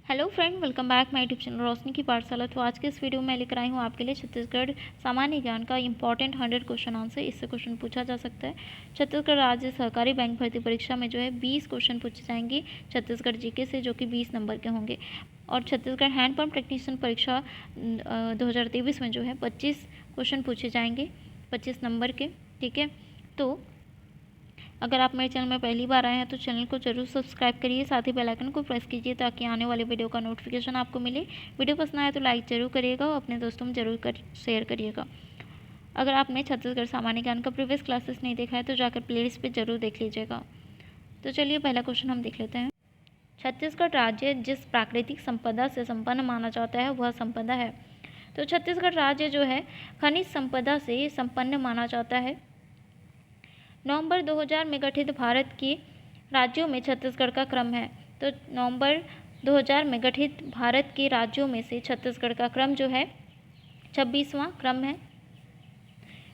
Hello friend, welcome back my YouTube channel Roshni की पाठशाला। तो आज के इस वीडियो में लेकर आई हूँ आपके लिए छत्तीसगढ़ सामान्य ज्ञान का इंपॉर्टेंट 100 क्वेश्चन आंसर। इससे क्वेश्चन पूछा जा सकता है। छत्तीसगढ़ राज्य सहकारी बैंक भर्ती परीक्षा में जो है 20 क्वेश्चन पूछे जाएंगे छत्तीसगढ़ जीके से, जो कि 20 नंबर के होंगे। और छत्तीसगढ़ हैंडपम्प टेक्नीशियन परीक्षा 2023 में जो है 25 क्वेश्चन पूछे जाएंगे 25 नंबर के। ठीक है, तो अगर आप मेरे चैनल में पहली बार आए हैं तो चैनल को जरूर सब्सक्राइब करिए, साथ ही बेल आइकन को प्रेस कीजिए ताकि आने वाले वीडियो का नोटिफिकेशन आपको मिले। वीडियो पसंद आए तो लाइक जरूर करिएगा और अपने दोस्तों में जरूर शेयर करिएगा। अगर आपने छत्तीसगढ़ सामान्य ज्ञान का प्रीवियस क्लासेस नहीं देखा है तो जाकर प्लेलिस्ट पे जरूर देख लीजिएगा। तो चलिए पहला क्वेश्चन हम देख लेते हैं। छत्तीसगढ़ राज्य जिस प्राकृतिक संपदा से संपन्न माना जाता है वह संपदा है। तो छत्तीसगढ़ राज्य जो है खनिज संपदा से संपन्न माना जाता है। नवंबर 2000 में गठित भारत के राज्यों में छत्तीसगढ़ का क्रम है। तो नवंबर 2000 में गठित भारत के राज्यों में से छत्तीसगढ़ का क्रम जो है 26वां क्रम है।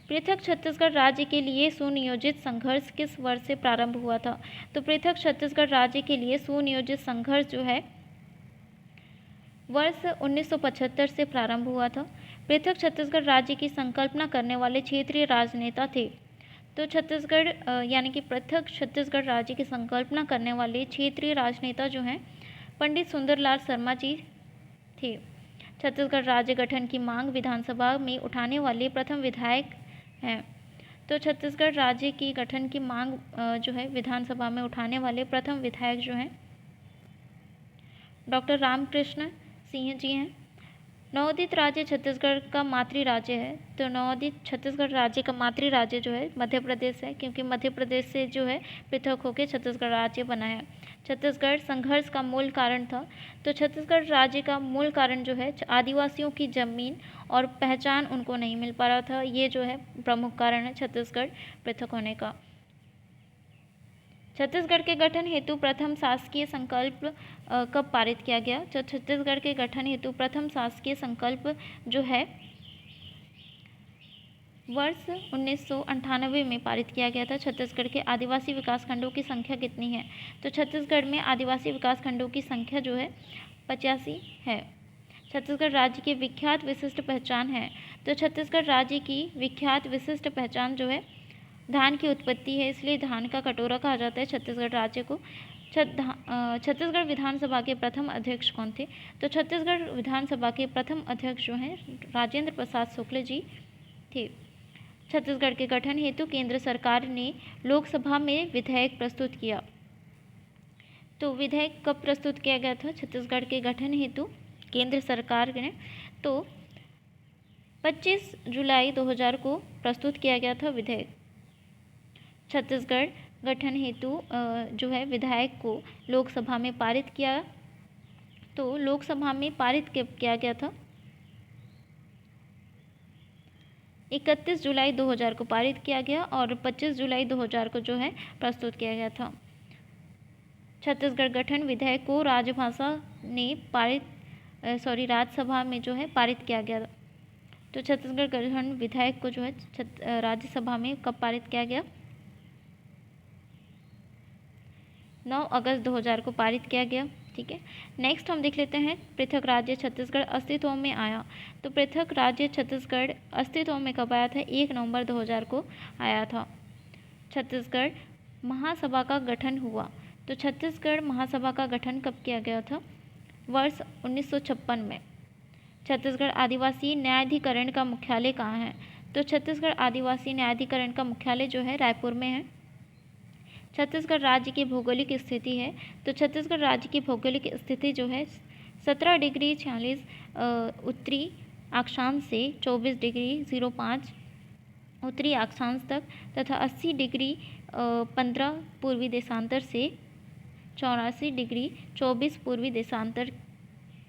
पृथक छत्तीसगढ़ राज्य के लिए सुनियोजित संघर्ष किस वर्ष से प्रारंभ हुआ था? तो पृथक छत्तीसगढ़ राज्य के लिए सुनियोजित संघर्ष जो है वर्ष 1975 से प्रारंभ हुआ था। पृथक छत्तीसगढ़ राज्य की संकल्पना करने वाले क्षेत्रीय राजनेता थे। तो छत्तीसगढ़ यानी कि पृथक छत्तीसगढ़ राज्य की संकल्पना करने वाले क्षेत्रीय राजनेता जो हैं पंडित सुंदरलाल शर्मा जी थे। छत्तीसगढ़ राज्य गठन की मांग विधानसभा में उठाने वाले प्रथम विधायक हैं। तो छत्तीसगढ़ राज्य की गठन की मांग जो है विधानसभा में उठाने वाले प्रथम विधायक जो हैं डॉक्टर रामकृष्ण सिंह जी हैं। नवोदित राज्य छत्तीसगढ़ का मातृ राज्य है। तो नवोदित छत्तीसगढ़ राज्य का मातृ राज्य जो है मध्य प्रदेश है, क्योंकि मध्य प्रदेश से जो है पृथक होकर छत्तीसगढ़ राज्य बना है। छत्तीसगढ़ संघर्ष का मूल कारण था। तो छत्तीसगढ़ राज्य का मूल कारण जो है आदिवासियों की जमीन और पहचान उनको नहीं मिल पा रहा था। ये जो है प्रमुख कारण है छत्तीसगढ़ पृथक होने का। छत्तीसगढ़ के गठन हेतु प्रथम शासकीय संकल्प कब पारित किया गया? तो छत्तीसगढ़ के गठन हेतु प्रथम शासकीय संकल्प जो है वर्ष 1998 में पारित किया गया था। छत्तीसगढ़ के आदिवासी विकास खंडों की संख्या कितनी है? तो छत्तीसगढ़ में आदिवासी विकास खंडों की संख्या जो है 85 है। छत्तीसगढ़ राज्य की विख्यात विशिष्ट पहचान है। तो छत्तीसगढ़ राज्य की विख्यात विशिष्ट पहचान जो है धान की उत्पत्ति है, इसलिए धान का कटोरा कहा जाता है छत्तीसगढ़ राज्य को। छत्तीसगढ़ विधानसभा के प्रथम अध्यक्ष कौन थे? तो छत्तीसगढ़ विधानसभा के प्रथम अध्यक्ष जो हैं राजेंद्र प्रसाद शुक्ल जी थे। छत्तीसगढ़ के गठन हेतु केंद्र सरकार ने लोकसभा में विधेयक प्रस्तुत किया। तो विधेयक कब प्रस्तुत किया गया था छत्तीसगढ़ के गठन हेतु केंद्र सरकार ने? तो 25 जुलाई 2000 को प्रस्तुत किया गया था विधेयक। छत्तीसगढ़ गठन हेतु जो है विधायक को लोकसभा में पारित किया। तो लोकसभा में पारित कब किया गया था? 31 जुलाई 2000 को पारित किया गया और 25 जुलाई 2000 को जो है प्रस्तुत किया गया था। छत्तीसगढ़ गठन विधेयक को राज्यसभा में जो है पारित किया गया। तो छत्तीसगढ़ गठन विधेयक को जो है राज्यसभा में कब पारित किया गया? 9 अगस्त 2000 को पारित किया गया। ठीक है, नेक्स्ट हम देख लेते हैं पृथक राज्य छत्तीसगढ़ अस्तित्व में आया। तो पृथक राज्य छत्तीसगढ़ अस्तित्व में कब आया था? 1 नवंबर 2000 को आया था। छत्तीसगढ़ महासभा का गठन हुआ। तो छत्तीसगढ़ महासभा का गठन कब किया गया था? वर्ष 1956 में। छत्तीसगढ़ आदिवासी न्यायाधिकरण का मुख्यालय कहाँ है? तो छत्तीसगढ़ आदिवासी न्यायाधिकरण का मुख्यालय जो है रायपुर में है। छत्तीसगढ़ राज्य की भौगोलिक स्थिति है। तो छत्तीसगढ़ राज्य की भौगोलिक स्थिति जो है 17 डिग्री 46 उत्तरी अक्षांश से 24 डिग्री 05 उत्तरी अक्षांश तक तथा 80 डिग्री 15 पूर्वी देशांतर से 84 डिग्री 24 पूर्वी देशांतर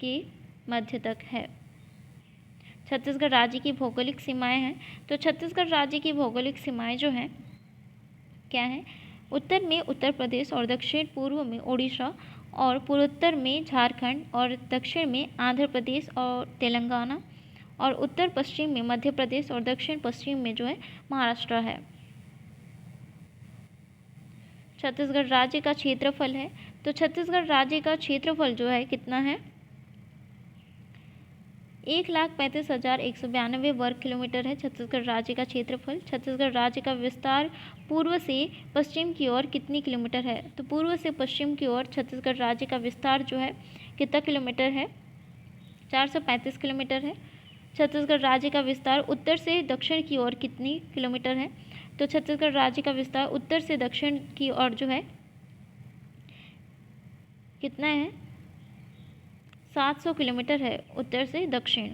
के मध्य तक है। छत्तीसगढ़ राज्य की भौगोलिक सीमाएं हैं। तो छत्तीसगढ़ राज्य की भौगोलिक सीमाएं जो हैं क्या हैं? उत्तर में उत्तर प्रदेश और दक्षिण पूर्व में उड़ीसा और पूर्वोत्तर में झारखंड और दक्षिण में आंध्र प्रदेश और तेलंगाना और उत्तर पश्चिम में मध्य प्रदेश और दक्षिण पश्चिम में जो है महाराष्ट्र है। छत्तीसगढ़ राज्य का क्षेत्रफल है। तो छत्तीसगढ़ राज्य का क्षेत्रफल जो है कितना है? 1,35,192 वर्ग किलोमीटर है छत्तीसगढ़ राज्य का क्षेत्रफल। छत्तीसगढ़ राज्य का विस्तार पूर्व से पश्चिम की ओर कितनी किलोमीटर है? तो पूर्व से पश्चिम की ओर छत्तीसगढ़ राज्य का विस्तार जो है कितना किलोमीटर है? 435 किलोमीटर है। छत्तीसगढ़ राज्य का विस्तार उत्तर से दक्षिण की ओर कितनी किलोमीटर है? तो छत्तीसगढ़ राज्य का विस्तार उत्तर से दक्षिण की ओर जो है कितना है? 700 किलोमीटर है उत्तर से दक्षिण।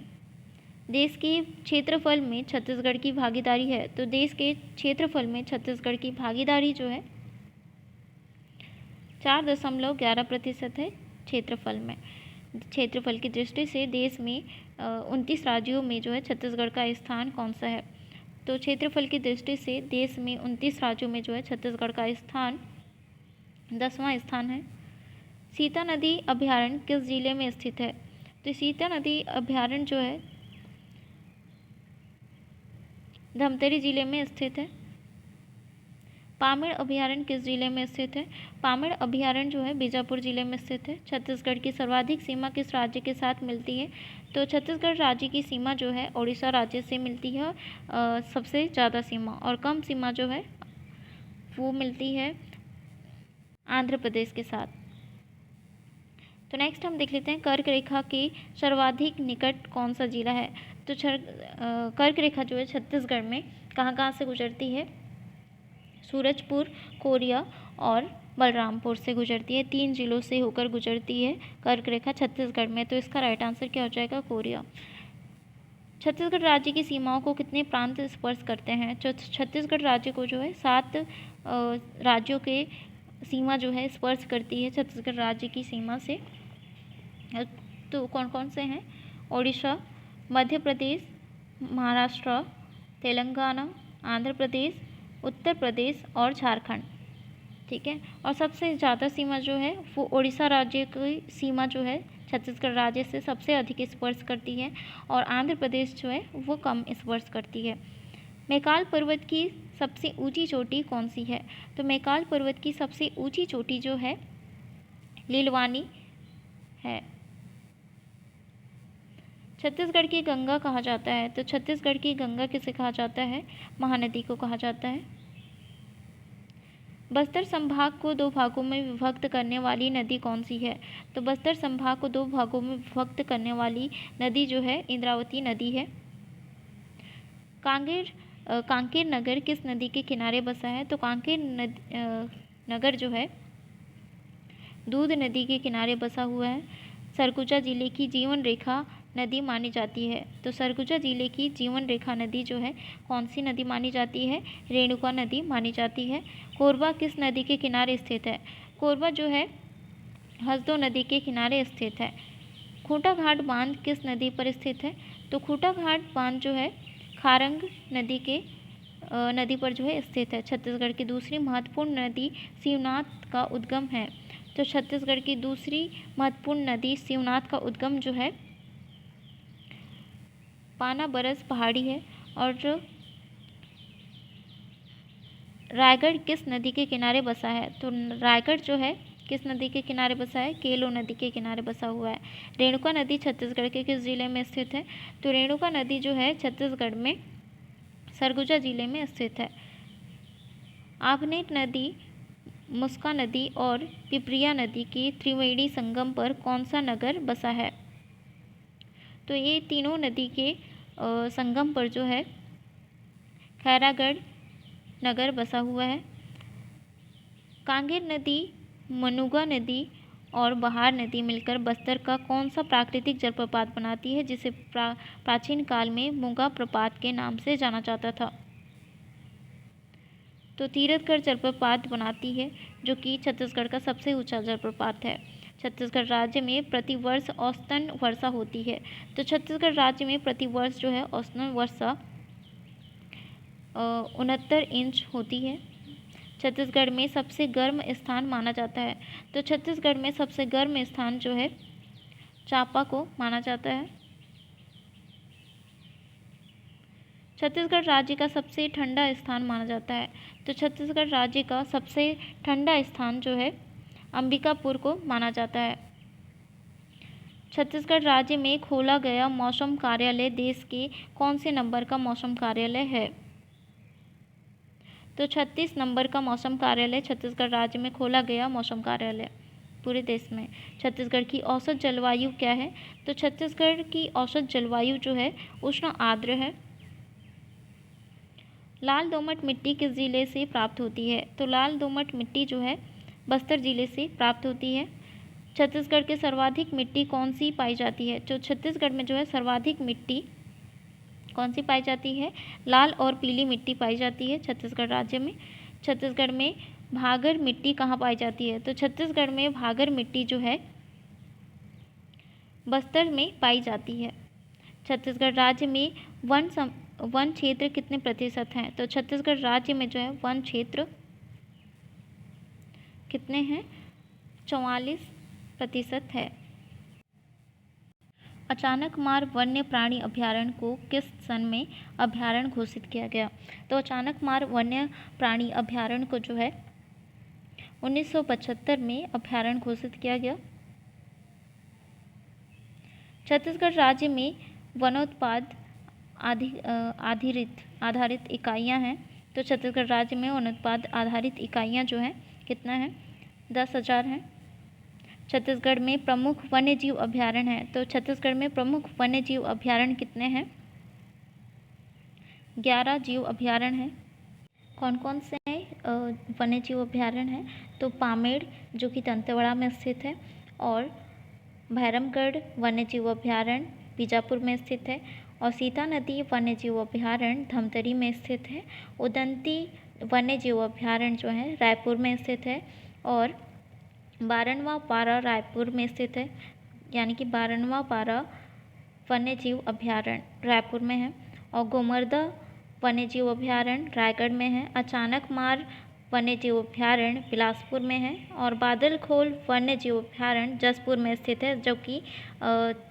देश के क्षेत्रफल में छत्तीसगढ़ की भागीदारी है, तो देश के क्षेत्रफल में छत्तीसगढ़ की भागीदारी जो है 4.11% है क्षेत्रफल में। क्षेत्रफल की दृष्टि से देश में 29 राज्यों में जो है छत्तीसगढ़ का स्थान कौन सा है? तो क्षेत्रफल की दृष्टि से देश में 29 राज्यों में जो है छत्तीसगढ़ का स्थान 10वां स्थान है। सीता नदी अभयारण्य किस जिले में स्थित है? तो सीता नदी अभयारण्य जो है धमतरी जिले में स्थित है। पामेड़ अभयारण्य किस जिले में स्थित है? पामेड़ अभयारण्य जो है बीजापुर जिले में स्थित है। छत्तीसगढ़ की सर्वाधिक सीमा किस राज्य के साथ मिलती है? तो छत्तीसगढ़ राज्य की सीमा जो है उड़ीसा राज्य से मिलती है सबसे ज़्यादा सीमा, और कम सीमा जो है वो मिलती है आंध्र प्रदेश के साथ। तो नेक्स्ट हम देख लेते हैं कर्क रेखा के सर्वाधिक निकट कौन सा जिला है? तो कर्क रेखा जो है छत्तीसगढ़ में कहाँ से गुजरती है? सूरजपुर, कोरिया और बलरामपुर से गुजरती है। 3 जिलों से होकर गुजरती है कर्क रेखा छत्तीसगढ़ में। तो इसका राइट आंसर क्या हो जाएगा? कोरिया। छत्तीसगढ़ राज्य की सीमाओं को कितने प्रांत स्पर्श करते हैं? छत्तीसगढ़ राज्य को जो है 7 राज्यों के सीमा जो है स्पर्श करती है छत्तीसगढ़ राज्य की सीमा से। तो कौन कौन से हैं? ओडिशा, मध्य प्रदेश, महाराष्ट्र, तेलंगाना, आंध्र प्रदेश, उत्तर प्रदेश और झारखंड। ठीक है, और सबसे ज़्यादा सीमा जो है वो उड़ीसा राज्य की सीमा जो है छत्तीसगढ़ राज्य से सबसे अधिक स्पर्श करती है, और आंध्र प्रदेश जो है वो कम स्पर्श करती है। मैकाल पर्वत की सबसे ऊंची चोटी कौन सी है? तो मैकाल पर्वत की सबसे ऊंची चोटी जो है लीलवानी है। छत्तीसगढ़ की गंगा कहा जाता है? तो छत्तीसगढ़ की गंगा किसे कहा जाता है? महानदी को कहा जाता है। बस्तर संभाग को 2 भागों में विभक्त करने वाली नदी कौन सी है? तो बस्तर संभाग को 2 भागों में विभक्त करने वाली नदी जो है इंद्रावती नदी है। कांकेर नगर किस नदी के किनारे बसा है? तो कांकेर नगर जो है दूध नदी के किनारे बसा हुआ है। सरगुजा जिले की जीवन रेखा नदी मानी जाती है। तो सरगुजा जिले की जीवन रेखा नदी जो है कौन सी नदी मानी जाती है? रेणुका नदी मानी जाती है। कोरबा किस नदी के किनारे स्थित है? कोरबा जो है हसदो नदी के किनारे स्थित है। खूंटा घाट बांध किस नदी पर स्थित है? तो खूंटा घाट बांध जो है खारंग नदी पर जो है स्थित है। छत्तीसगढ़ की दूसरी महत्वपूर्ण नदी शिवनाथ का उद्गम है। तो छत्तीसगढ़ की दूसरी महत्वपूर्ण नदी शिवनाथ का उद्गम जो है पाना बरस पहाड़ी है। और रायगढ़ किस नदी के किनारे बसा है? तो रायगढ़ जो है किस नदी के किनारे बसा है? केलो नदी के किनारे बसा हुआ है। रेणुका नदी छत्तीसगढ़ के किस जिले में स्थित है? तो रेणुका नदी जो है छत्तीसगढ़ में सरगुजा जिले में स्थित है। आभनेट नदी, मुस्का नदी और पिपरिया नदी के त्रिवेणी संगम पर कौन सा नगर बसा है? तो ये तीनों नदी के संगम पर जो है खैरागढ़ नगर बसा हुआ है। कांगेर नदी, मनुगा नदी और बहार नदी मिलकर बस्तर का कौन सा प्राकृतिक जलप्रपात बनाती है, जिसे प्राचीन काल में मुगा प्रपात के नाम से जाना जाता था? तो तीरथगढ़ जलप्रपात बनाती है, जो कि छत्तीसगढ़ का सबसे ऊंचा जलप्रपात है। छत्तीसगढ़ राज्य में प्रतिवर्ष औसतन वर्षा होती है। तो छत्तीसगढ़ राज्य में प्रतिवर्ष जो है औसतन वर्षा 69 इंच होती है। छत्तीसगढ़ में सबसे गर्म स्थान माना जाता है। तो छत्तीसगढ़ में सबसे गर्म स्थान जो है चांपा को माना जाता है। छत्तीसगढ़ राज्य का सबसे ठंडा स्थान माना जाता है। तो छत्तीसगढ़ राज्य का सबसे ठंडा स्थान जो है अंबिकापुर को माना जाता है। छत्तीसगढ़ राज्य में खोला गया मौसम कार्यालय देश के कौन से नंबर का मौसम कार्यालय है? तो 36 नंबर का मौसम कार्यालय छत्तीसगढ़ राज्य में खोला गया मौसम कार्यालय पूरे देश में। छत्तीसगढ़ की औसत जलवायु क्या है? तो छत्तीसगढ़ की औसत जलवायु जो है उष्ण आर्द्र है। लाल दोमट मिट्टी किस जिले से प्राप्त होती है? तो लाल दोमट मिट्टी जो है बस्तर जिले से प्राप्त होती है। छत्तीसगढ़ के सर्वाधिक मिट्टी कौन सी पाई जाती है? तो छत्तीसगढ़ में जो है सर्वाधिक मिट्टी कौन सी पाई जाती है? लाल और पीली मिट्टी पाई जाती है छत्तीसगढ़ राज्य में। छत्तीसगढ़ में भागर मिट्टी कहाँ पाई जाती है? तो छत्तीसगढ़ में भागर मिट्टी जो है बस्तर में पाई जाती है। छत्तीसगढ़ राज्य में वन क्षेत्र कितने प्रतिशत हैं? तो छत्तीसगढ़ राज्य में जो है वन क्षेत्र कितने हैं? 44% है। अचानकमार वन्य प्राणी अभयारण्य को किस सन में अभयारण्य घोषित किया गया? तो अचानकमार वन्य प्राणी अभयारण्य को जो है 1975 में अभयारण्य घोषित किया गया। छत्तीसगढ़ राज्य में वनोत्पाद आधारित इकाइयाँ हैं। तो छत्तीसगढ़ राज्य में वनोत्पाद आधारित इकाइयाँ जो हैं कितना है? 10,000 हैं। छत्तीसगढ़ में प्रमुख वन्यजीव अभयारण्य हैं। तो छत्तीसगढ़ में प्रमुख वन्यजीव अभयारण्य कितने हैं? 11 जीव अभयारण्य हैं। कौन कौन से वन्यजीव अभयारण्य हैं? तो पामेड़ जो कि दंतेवाड़ा में स्थित है, और भैरमगढ़ वन्यजीव अभयारण्य बीजापुर में स्थित है, और सीता नदी वन्यजीव अभयारण्य धमतरी में स्थित है। उदंती वन्यजीव अभयारण्य जो है रायपुर में स्थित है, और 12वां पारा रायपुर में स्थित है, यानी कि 12वां पारा वन्यजीव अभयारण्य रायपुर में है, और गोमर्दा वन्यजीव अभयारण्य रायगढ़ में है। अचानकमार वन्यजीव अभयारण्य बिलासपुर में है, और बादलखोल वन्यजीव अभयारण्य जसपुर में स्थित है, जो कि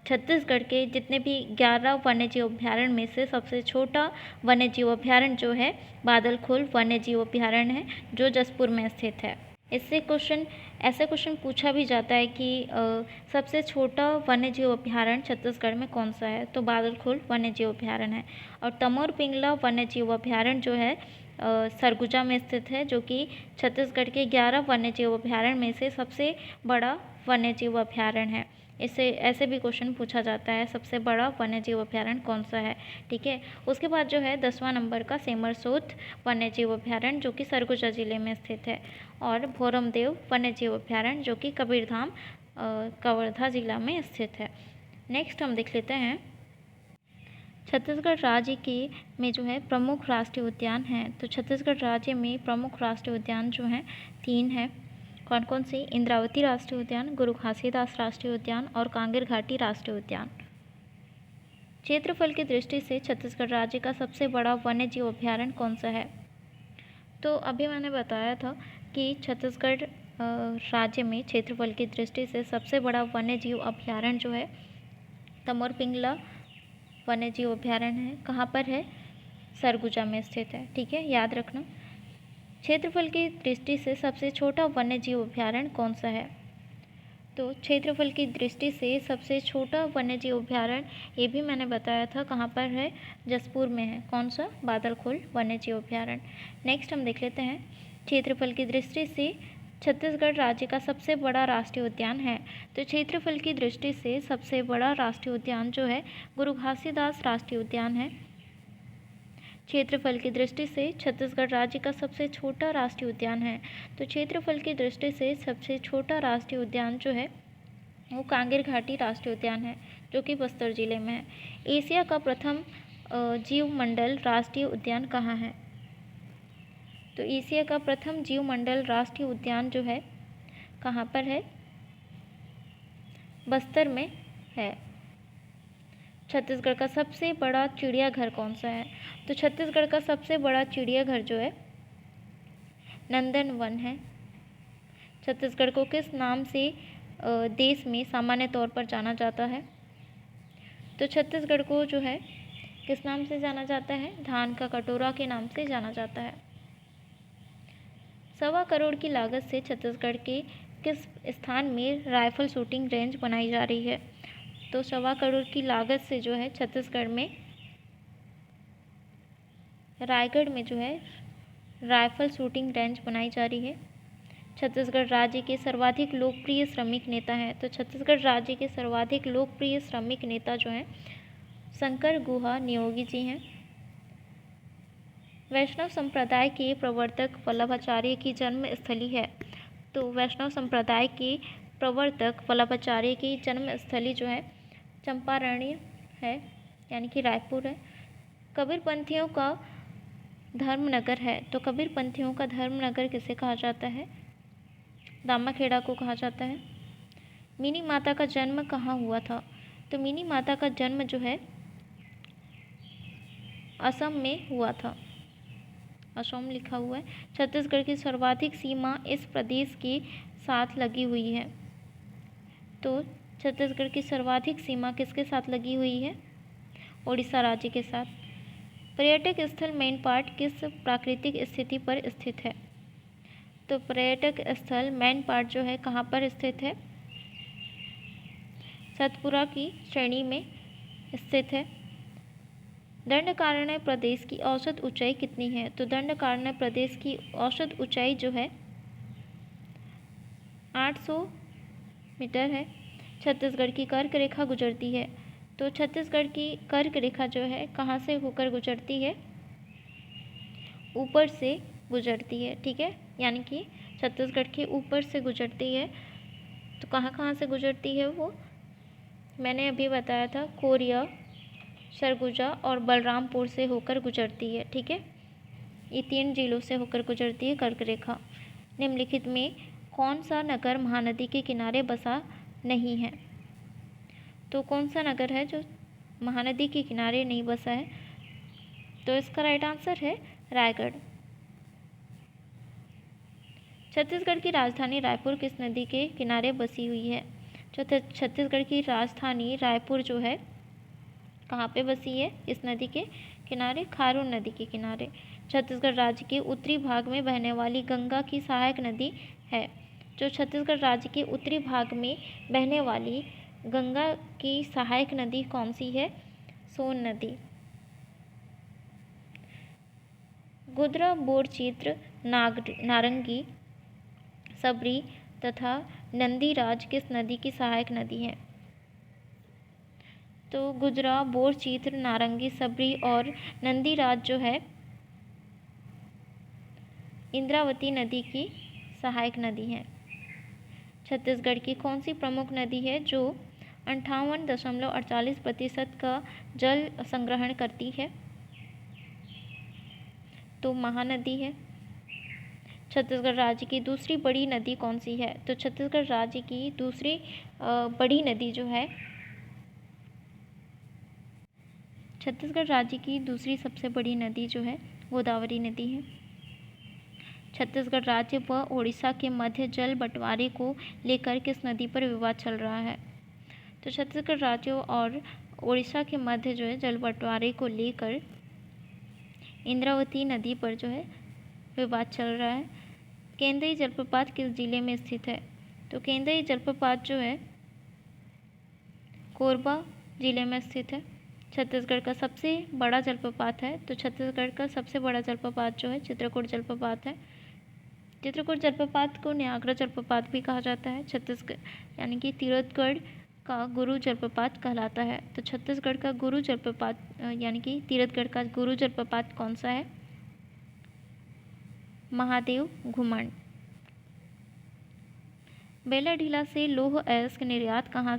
छत्तीसगढ़ के जितने भी 11 वन्यजीव अभयारण्य में से सबसे छोटा वन्यजीव अभयारण्य जो है बादलखोल वन्यजीव अभयारण्य है, जो जसपुर में स्थित है। ऐसे क्वेश्चन पूछा भी जाता है कि सबसे छोटा वन्यजीव अभयारण्य छत्तीसगढ़ में कौन सा है? तो बादलखोल वन्यजीव अभयारण्य है। और तमोर पिंगला वन्यजीव अभयारण्य जो है सरगुजा में स्थित है, जो कि छत्तीसगढ़ के 11 वन्यजीव अभयारण्य में से सबसे बड़ा वन्यजीव अभयारण्य है। इससे ऐसे भी क्वेश्चन पूछा जाता है, सबसे बड़ा वन्यजीव अभयारण्य कौन सा है? ठीक है। उसके बाद जो है 10वां नंबर का सेमरसोत वन्यजीव अभयारण्य जो कि सरगुजा जिले में स्थित है, और भोरमदेव वन्यजीव अभयारण्य जो कि कबीरधाम कवर्धा जिला में स्थित है। नेक्स्ट हम देख लेते हैं छत्तीसगढ़ राज्य के में जो है प्रमुख राष्ट्रीय उद्यान हैं। तो छत्तीसगढ़ राज्य में प्रमुख राष्ट्रीय उद्यान जो हैं 3 हैं। कौन कौन से? इंद्रावती राष्ट्रीय उद्यान, गुरु घासीदास राष्ट्रीय उद्यान, और कांगेर घाटी राष्ट्रीय उद्यान। क्षेत्रफल की दृष्टि से छत्तीसगढ़ राज्य का सबसे बड़ा वन्यजीव अभयारण्य कौन सा है? तो अभी मैंने बताया था कि छत्तीसगढ़ राज्य में क्षेत्रफल की दृष्टि से सबसे बड़ा वन्यजीव अभयारण्य जो है तमोर पिंगला वन्यजीव अभयारण्य है। कहाँ पर है? सरगुजा में स्थित है। ठीक है, याद रखना। क्षेत्रफल की दृष्टि से सबसे छोटा वन्यजीव अभयारण्य कौन सा है? तो क्षेत्रफल की दृष्टि से सबसे छोटा वन्यजीव अभयारण्य ये भी मैंने बताया था, कहाँ पर है? जसपुर में है। कौन सा? बादलखोल वन्यजीव अभयारण्य। नेक्स्ट हम देख लेते हैं क्षेत्रफल की दृष्टि से छत्तीसगढ़ राज्य का सबसे बड़ा राष्ट्रीय उद्यान है। तो क्षेत्रफल की दृष्टि से सबसे बड़ा राष्ट्रीय उद्यान जो है गुरु घासीदास राष्ट्रीय उद्यान है। क्षेत्रफल की दृष्टि से छत्तीसगढ़ राज्य का सबसे छोटा राष्ट्रीय उद्यान है। तो क्षेत्रफल की दृष्टि से सबसे छोटा राष्ट्रीय उद्यान जो है वो कांगेर घाटी राष्ट्रीय उद्यान है, जो कि बस्तर जिले में है। एशिया का प्रथम जीवमंडल राष्ट्रीय उद्यान कहाँ है? तो एशिया का प्रथम जीवमंडल राष्ट्रीय उद्यान जो है कहाँ पर है? बस्तर में है। छत्तीसगढ़ का सबसे बड़ा चिड़ियाघर कौन सा है? तो छत्तीसगढ़ का सबसे बड़ा चिड़ियाघर जो है नंदनवन है। छत्तीसगढ़ को किस नाम से देश में सामान्य तौर पर जाना जाता है? तो छत्तीसगढ़ को जो है किस नाम से जाना जाता है? धान का कटोरा के नाम से जाना जाता है। 1.25 करोड़ की लागत से छत्तीसगढ़ के किस स्थान में राइफल शूटिंग रेंज बनाई जा रही है? तो 1.25 करोड़ की लागत से जो है छत्तीसगढ़ में रायगढ़ में जो है राइफल शूटिंग रेंज बनाई जा रही है। छत्तीसगढ़ राज्य के सर्वाधिक लोकप्रिय श्रमिक नेता हैं, तो छत्तीसगढ़ राज्य के सर्वाधिक लोकप्रिय श्रमिक नेता जो हैं शंकर गुहा नियोगी जी हैं। वैष्णव संप्रदाय के प्रवर्तक वल्लभाचार्य की जन्म स्थली है, तो वैष्णव संप्रदाय के प्रवर्तक वल्लभाचार्य की जन्म स्थली जो है चंपारण्य है, यानी कि रायपुर है। कबीरपंथियों का धर्मनगर है, तो कबीरपंथियों का धर्मनगर किसे कहा जाता है? दामाखेड़ा को कहा जाता है। मिनी माता का जन्म कहाँ हुआ था? तो मिनी माता का जन्म जो है असम में हुआ था, असम लिखा हुआ है। छत्तीसगढ़ की सर्वाधिक सीमा इस प्रदेश के साथ लगी हुई है, तो छत्तीसगढ़ की सर्वाधिक सीमा किसके साथ लगी हुई है? उड़ीसा राज्य के साथ। पर्यटक स्थल मैनपाट किस प्राकृतिक स्थिति पर स्थित है? तो पर्यटक स्थल मैनपाट जो है कहाँ पर स्थित है? सतपुरा की श्रेणी में स्थित है। दंडकारण्य प्रदेश की औसत ऊंचाई कितनी है? तो दंडकारण्य प्रदेश की औसत ऊंचाई जो है 800 मीटर है। छत्तीसगढ़ की कर्क रेखा गुजरती है, तो छत्तीसगढ़ की कर्क रेखा जो है कहाँ से होकर गुजरती है? ऊपर से गुजरती है, ठीक है, यानी कि छत्तीसगढ़ के ऊपर से गुजरती है। तो कहाँ कहाँ से गुजरती है वो मैंने अभी बताया था, कोरिया, सरगुजा और बलरामपुर से होकर गुजरती है, ठीक है। ये 3 जिलों से होकर गुजरती है कर्क रेखा। निम्नलिखित में कौन सा नगर महानदी के किनारे बसा नहीं है? तो कौन सा नगर है जो महानदी के किनारे नहीं बसा है? तो इसका राइट आंसर है रायगढ़। छत्तीसगढ़ की राजधानी रायपुर किस नदी के किनारे बसी हुई है? छत्तीसगढ़ की राजधानी रायपुर जो है कहाँ पे बसी है? इस नदी के किनारे, खारून नदी के किनारे। छत्तीसगढ़ राज्य के उत्तरी भाग में बहने वाली गंगा की सहायक नदी है। जो छत्तीसगढ़ राज्य के उत्तरी भाग में बहने वाली गंगा की सहायक नदी कौन सी है? सोन नदी। गुद्रा, बोरचित्र, नारंगी, सबरी तथा नंदीराज किस नदी की सहायक नदी है? तो गुजरा, बोरचित्र, नारंगी, सबरी और नंदीराज जो है इंद्रावती नदी की सहायक नदी है। छत्तीसगढ़ की कौन सी प्रमुख नदी है जो 58.48% का जल संग्रहण करती है? तो महानदी है। छत्तीसगढ़ राज्य की दूसरी बड़ी नदी कौन सी है? तो छत्तीसगढ़ राज्य की दूसरी बड़ी नदी जो है, छत्तीसगढ़ राज्य की दूसरी सबसे बड़ी नदी जो है गोदावरी नदी है। छत्तीसगढ़ राज्य व ओडिशा के मध्य जल बंटवारे को लेकर किस नदी पर विवाद चल रहा है? तो छत्तीसगढ़ राज्य और ओडिशा के मध्य जो है जल बंटवारे को लेकर इंद्रावती नदी पर जो है विवाद चल रहा है। केंद्रीय जलप्रपात किस जिले में स्थित है? तो केंद्रीय जलप्रपात जो है कोरबा जिले में स्थित है। छत्तीसगढ़ का सबसे बड़ा जलप्रपात है, तो छत्तीसगढ़ का सबसे बड़ा जलप्रपात जो है चित्रकूट जलप्रपात है। चित्रकूट जलप्रपात को न्यागरा जलप्रपात भी कहा जाता है। छत्तीसगढ़ यानी कि तीरथगढ़ का गुरु जलप्रपात कहलाता है। तो छत्तीसगढ़ का गुरु जलप्रपात यानी कि तीरथगढ़ का गुरु जलप्रपात कौन सा है? महादेव घुमंड। बेलाढीला से लौह अयस्क निर्यात कहाँ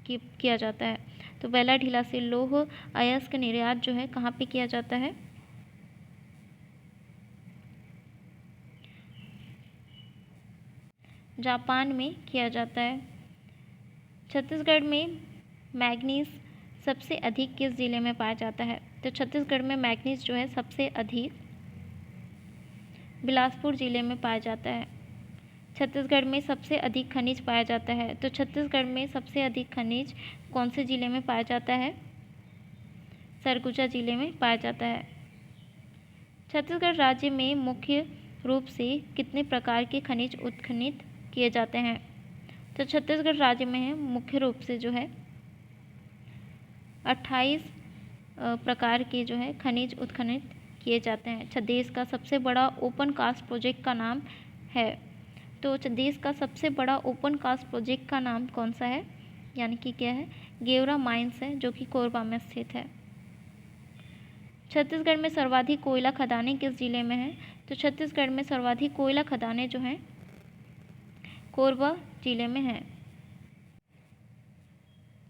किया जाता है? तो बेलाढीला से लौह अयस्क निर्यात जो है कहाँ पे किया जाता है? जापान में किया जाता है। छत्तीसगढ़ में मैग्नीज सबसे अधिक किस जिले में पाया जाता है? तो छत्तीसगढ़ में मैग्नीज जो है सबसे अधिक बिलासपुर जिले में पाया जाता है। छत्तीसगढ़ में सबसे अधिक खनिज पाया जाता है, तो छत्तीसगढ़ में सबसे अधिक खनिज कौन से जिले में पाया जाता है? सरगुजा जिले में पाया जाता है। छत्तीसगढ़ राज्य में मुख्य रूप से कितने प्रकार के खनिज उत्खनित किए जाते हैं? तो छत्तीसगढ़ राज्य में मुख्य रूप से जो है 28 प्रकार के जो है खनिज उत्खनन किए जाते हैं। देश का सबसे बड़ा ओपन कास्ट प्रोजेक्ट का नाम है। तो देश का सबसे बड़ा ओपन कास्ट प्रोजेक्ट का नाम कौन सा है, यानी कि क्या है, गेवरा माइंस है, जो कि कोरबा में स्थित है। छत्तीसगढ़ में सर्वाधिक कोयला खदानें किस जिले में हैं? तो छत्तीसगढ़ में सर्वाधिक कोयला खदानें जो हैं कोरबा जिले में हैं।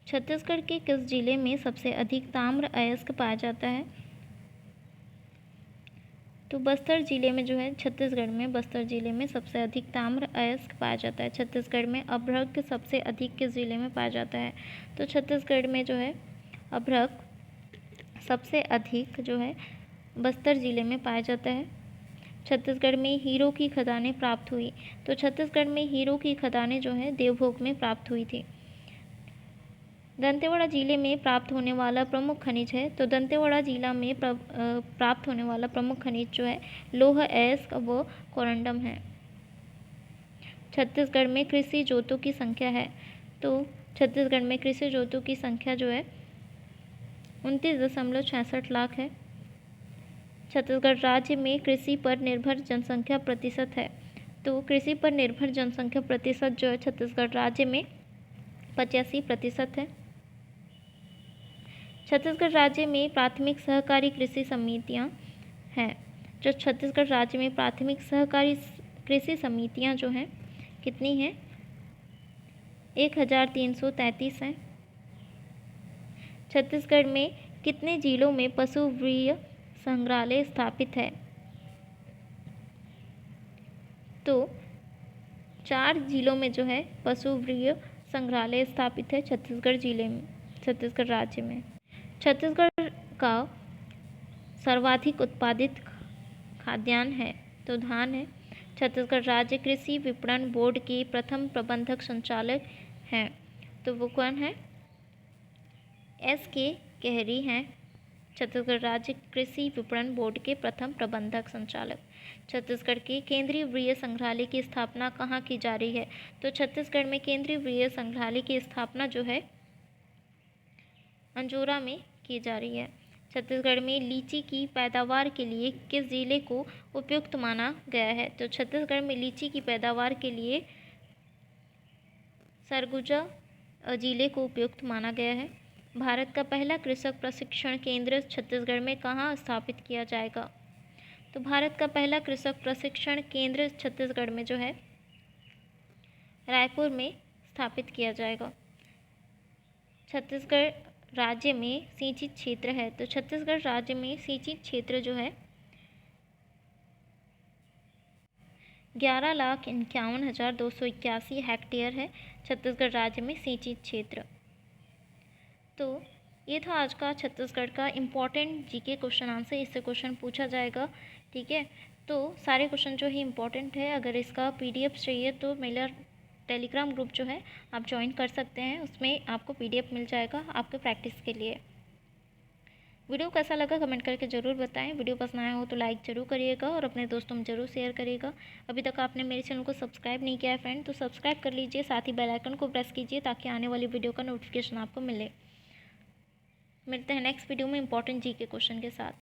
छत्तीसगढ़ के किस जिले में सबसे अधिक ताम्र अयस्क पाया जाता है? तो बस्तर जिले में जो है, छत्तीसगढ़ में बस्तर जिले में सबसे अधिक ताम्र अयस्क पाया जाता है। छत्तीसगढ़ में अभ्रक सबसे अधिक किस जिले में पाया जाता है? तो छत्तीसगढ़ में जो है अभ्रक सबसे अधिक जो है बस्तर जिले में पाया जाता है। छत्तीसगढ़ में हीरो की खदानें प्राप्त हुई। तो छत्तीसगढ़ में हीरो की खदानें जो है देवभोग में प्राप्त हुई थी। दंतेवाड़ा जिले में प्राप्त होने वाला प्रमुख खनिज है। तो दंतेवाड़ा जिला में प्राप्त होने वाला प्रमुख खनिज जो है लौह अयस्क व कोरंडम है। छत्तीसगढ़ में कृषि जोतों की संख्या है। तो छत्तीसगढ़ में कृषि जोतों की संख्या जो है 29.66 लाख है। छत्तीसगढ़ राज्य में कृषि पर निर्भर जनसंख्या प्रतिशत है। तो कृषि पर निर्भर जनसंख्या प्रतिशत जो है छत्तीसगढ़ राज्य में 85% है। छत्तीसगढ़ राज्य में प्राथमिक सहकारी कृषि समितियां हैं। जो छत्तीसगढ़ राज्य में प्राथमिक सहकारी कृषि समितियां जो हैं कितनी हैं? 1333 हैं। छत्तीसगढ़ में कितने जिलों में पशुवीर्य संग्रहालय स्थापित है? तो 4 जिलों में जो है पशुवीर्य संग्रहालय स्थापित है छत्तीसगढ़ जिले में, छत्तीसगढ़ राज्य में। छत्तीसगढ़ का सर्वाधिक उत्पादित खाद्यान्न है तो धान है। छत्तीसगढ़ राज्य कृषि विपणन बोर्ड के प्रथम प्रबंधक संचालक हैं, तो वो कौन है? S.K. केहरी हैं। छत्तीसगढ़ राज्य कृषि विपणन बोर्ड के प्रथम प्रबंधक संचालक। छत्तीसगढ़ के केंद्रीय वृहय संग्रहालय की स्थापना कहाँ की जा रही है? तो छत्तीसगढ़ में केंद्रीय वृहय संग्रहालय की स्थापना जो है अंजोरा में की जा रही है। छत्तीसगढ़ में लीची की पैदावार के लिए किस जिले को उपयुक्त माना गया है? तो छत्तीसगढ़ में लीची की पैदावार के लिए सरगुजा जिले को उपयुक्त माना गया है। भारत का पहला कृषक प्रशिक्षण केंद्र छत्तीसगढ़ में कहाँ स्थापित किया जाएगा? तो भारत का पहला कृषक प्रशिक्षण केंद्र छत्तीसगढ़ में जो है रायपुर में स्थापित किया जाएगा। छत्तीसगढ़ राज्य में सिंचित क्षेत्र है। तो छत्तीसगढ़ राज्य में सिंचित क्षेत्र जो है 11,51,281 हेक्टेयर है। छत्तीसगढ़ राज्य में सिंचित क्षेत्र। तो ये था आज का छत्तीसगढ़ का इम्पॉर्टेंट जीके क्वेश्चन आंसर। इससे क्वेश्चन पूछा जाएगा, ठीक है। तो सारे क्वेश्चन जो है इम्पॉर्टेंट है। अगर इसका PDF चाहिए तो मेरा टेलीग्राम ग्रुप जो है आप ज्वाइन कर सकते हैं, उसमें आपको PDF मिल जाएगा आपके प्रैक्टिस के लिए। वीडियो कैसा लगा कमेंट करके ज़रूर बताएं। वीडियो पसंद आया हो तो लाइक ज़रूर करिएगा और अपने दोस्तों में ज़रूर शेयर करिएगा। अभी तक आपने मेरे चैनल को सब्सक्राइब नहीं किया है फ्रेंड, तो सब्सक्राइब कर लीजिए, साथ ही बेल आइकन को प्रेस कीजिए ताकि आने वाली वीडियो का नोटिफिकेशन आपको मिले। मिलते हैं नेक्स्ट वीडियो में इंपॉर्टेंट जीके क्वेश्चन के साथ।